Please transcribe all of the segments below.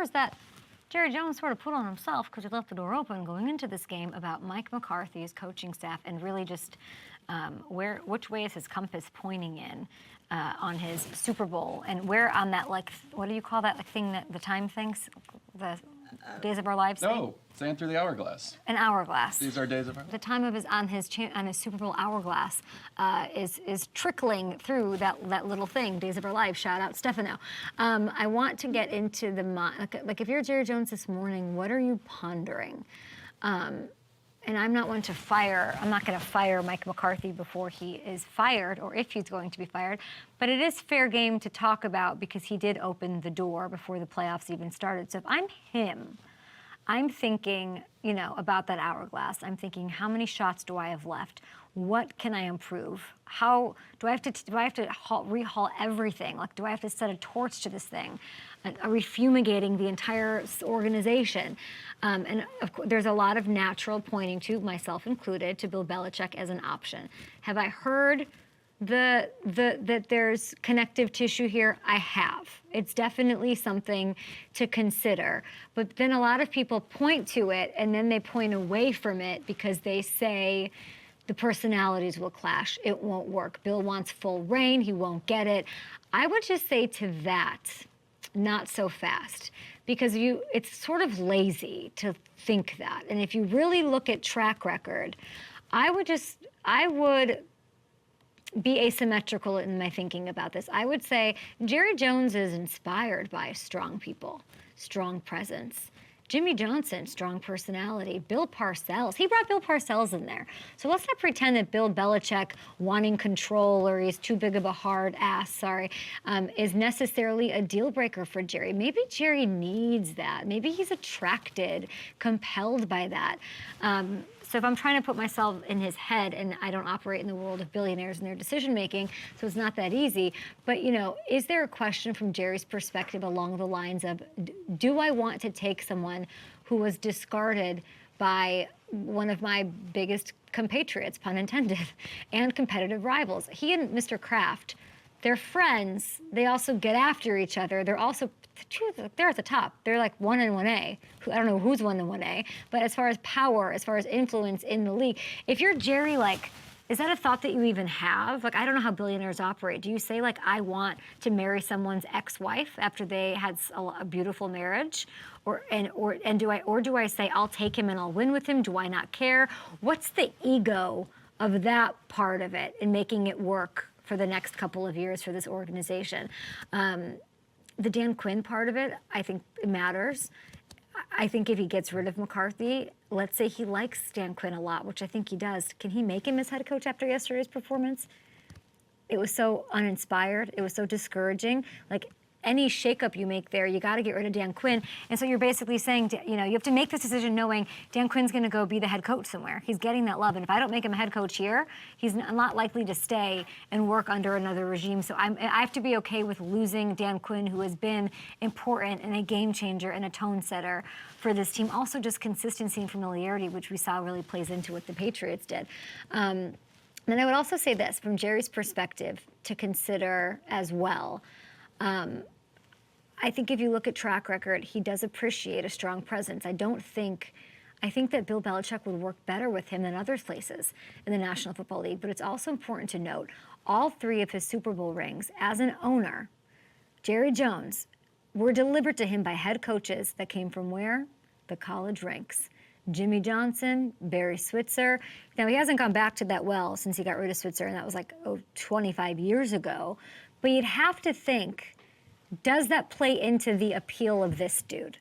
rumors that Jerry Jones sort of put on himself because he left the door open going into this game about Mike McCarthy's coaching staff and really just which way is his compass pointing in on his Super Bowl and where on that, like, what do you call that, like, thing, that the time things, the days of our lives thing? No, saying through the hourglass. An hourglass. These are days of our lives. The time of his on his Super Bowl hourglass is trickling through that little thing. Days of Our Lives. Shout out Stefano. I want to get into the like if you're Jerry Jones this morning, what are you pondering? And I'm not one to fire. I'm not going to fire Mike McCarthy before he is fired, or if he's going to be fired. But it is fair game to talk about because he did open the door before the playoffs even started. So if I'm him, I'm thinking, you know, about that hourglass. I'm thinking, how many shots do I have left? What can I improve? How do I have to rehaul everything? Like, do I have to set a torch to this thing? Refumigating the entire organization. And of course, there's a lot of natural pointing to, myself included, to Bill Belichick as an option. Have I heard that there's connective tissue here? I have. It's definitely something to consider. But then a lot of people point to it and then they point away from it because they say the personalities will clash. It won't work. Bill wants full reign. He won't get it. I would just say to that, not so fast, because it's sort of lazy to think that. And if you really look at track record, I would be asymmetrical in my thinking about this. I would say Jerry Jones is inspired by strong people, strong presence. Jimmy Johnson, strong personality. Bill Parcells, he brought Bill Parcells in there. So let's not pretend that Bill Belichick wanting control or he's too big of a hard ass, is necessarily a deal breaker for Jerry. Maybe Jerry needs that. Maybe he's attracted, compelled by that. So if I'm trying to put myself in his head, and I don't operate in the world of billionaires and their decision making, so it's not that easy. But, you know, is there a question from Jerry's perspective along the lines of, do I want to take someone who was discarded by one of my biggest compatriots, pun intended, and competitive rivals? He and Mr. Kraft, they're friends. They also get after each other. They're at the top. They're like 1 and 1A. I don't know who's 1 and 1A, but as far as power, as far as influence in the league, if you're Jerry, like, is that a thought that you even have? Like, I don't know how billionaires operate. Do you say, like, I want to marry someone's ex-wife after they had a beautiful marriage? Or do I say, I'll take him and I'll win with him? Do I not care? What's the ego of that part of it in making it work for the next couple of years for this organization? The Dan Quinn part of it, I think it matters. I think if he gets rid of McCarthy, let's say he likes Dan Quinn a lot, which I think he does. Can he make him his head coach after yesterday's performance? It was so uninspired. It was so discouraging. Like, any shakeup you make there, you got to get rid of Dan Quinn. And so you're basically saying, you know, you have to make this decision knowing Dan Quinn's going to go be the head coach somewhere. He's getting that love. And if I don't make him a head coach here, he's not likely to stay and work under another regime. So I have to be okay with losing Dan Quinn, who has been important and a game changer and a tone setter for this team. Also just consistency and familiarity, which we saw really plays into what the Patriots did. Then I would also say this, from Jerry's perspective, to consider as well. I think if you look at track record, he does appreciate a strong presence. I think that Bill Belichick would work better with him than other places in the National Football League. But it's also important to note, all 3 of his Super Bowl rings as an owner, Jerry Jones, were delivered to him by head coaches that came from where? The college ranks. Jimmy Johnson, Barry Switzer. Now, he hasn't gone back to that well since he got rid of Switzer, and that was like 25 years ago. But you'd have to think, does that play into the appeal of this dude?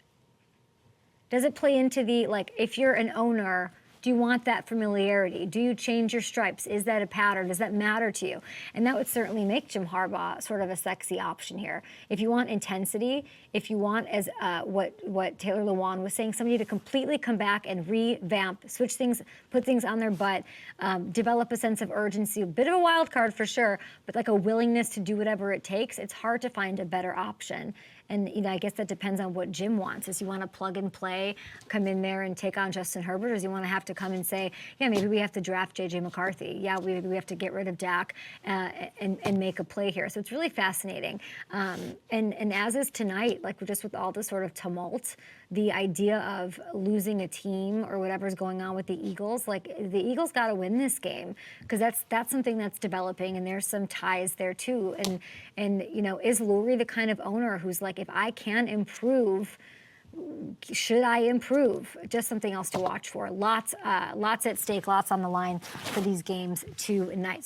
Does it play into the, like, if you're an owner, do you want that familiarity? Do you change your stripes? Is that a pattern? Does that matter to you? And that would certainly make Jim Harbaugh sort of a sexy option here. If you want intensity, if you want, as what Taylor Lewan was saying, somebody to completely come back and revamp, switch things, put things on their butt, develop a sense of urgency, a bit of a wild card for sure, but like a willingness to do whatever it takes, it's hard to find a better option. And I guess that depends on what Jim wants. Is you want to plug and play, come in there and take on Justin Herbert, or does he want to have to come and say, yeah, maybe we have to draft J.J. McCarthy. Yeah, we have to get rid of Dak and make a play here. So it's really fascinating. And as is tonight, like just with all the sort of tumult, the idea of losing a team or whatever's going on with the Eagles, like the Eagles got to win this game because that's something that's developing, and there's some ties there too. And is Lurie the kind of owner who's like, if I can improve, should I improve? Just something else to watch for. Lots at stake, lots on the line for these games tonight.